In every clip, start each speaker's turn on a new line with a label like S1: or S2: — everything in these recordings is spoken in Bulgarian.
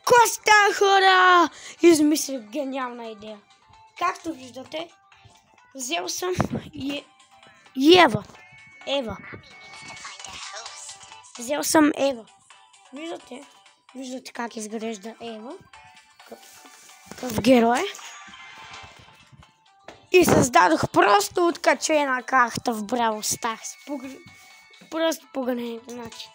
S1: Коста, хора! Измислих гениална идея. Както виждате, взел съм Ева. Взел съм Ева. Виждате как изглежда Ева. Какъв герой. И създадох просто откачена карта в Бравл Старс. Просто погледнете, значи.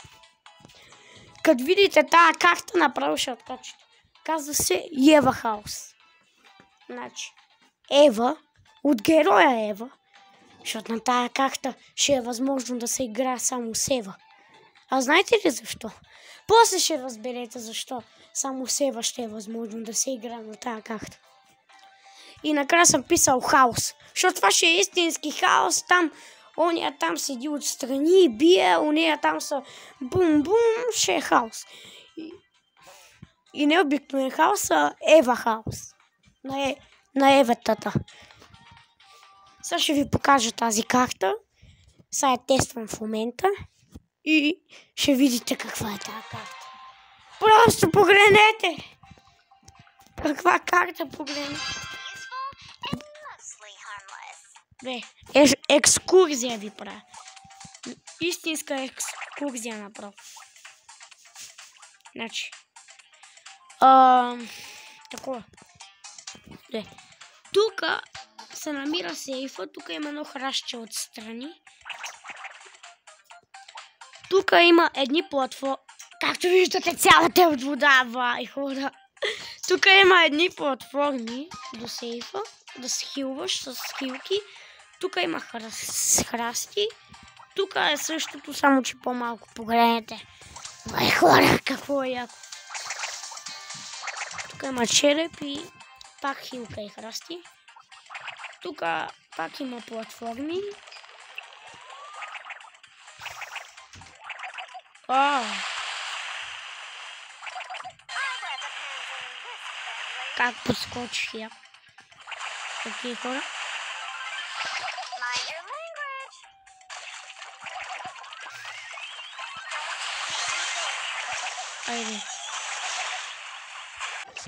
S1: Като видите тази карта, направо ще откачате. Казва се Ева Хаус. Значи, Ева, от героя Ева, защото на тази карта ще е възможно да се играе само с Ева. А знаете ли защо? После ще разберете защо само с Ева ще е възможно да се играе на тази карта. И накрая съм писал хаос, защото това ще е истински хаос. Там, ония там седи отстрани и бие, ония там са бум-бум, ще е хаос. И не обикновен хаос, а Ева хаос. На Еветата. Сега ще ви покажа тази карта. Сега я тествам в момента. И ще видите каква е тази карта. Просто погледнете! Каква карта погледнете? Екскурзия ви правя. Истинска екскурзия направо. Значи. Такова. Тук се намира сейфа. Тук има едно хращче отстрани. Тук има едни платформи. Както виждате, цялата е от вода, бай хора. Тук има едни платформи до сейфа. Да се хилваш с хилки. Тук има храсти. Тук е същото, само че по-малко. Погледнете. Бай хора, какво е яко. Тук има череп и пак хилка и храсти. Тук пак има платформи. Как подскочих я. Окей, хора. Айде.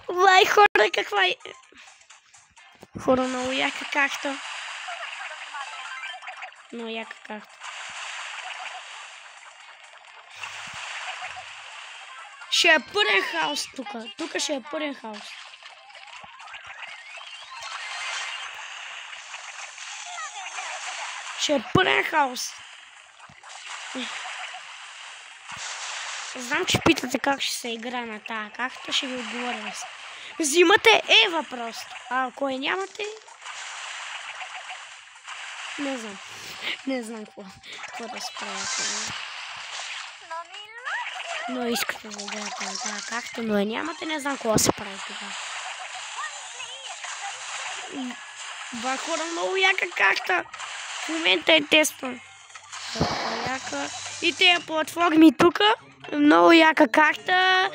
S1: Вай, хора, каква е? Хора, много яка карта. Много яка карта. Ще е пълен хаос тук. Тук ще е пълен хаос. Ще е пълен хаос. Знам, че питате как ще се игра на тази карта, ще ви отговоря. Взимате Ева просто. А ако я нямате... Не знам. Не знам какво да се правите. Но искате да играте на тази карта, но я нямате, не знам какво да се прави тогава. Ба, хора, много яка карта. В момента е тестван. И тези платформи тук. Много яка карта.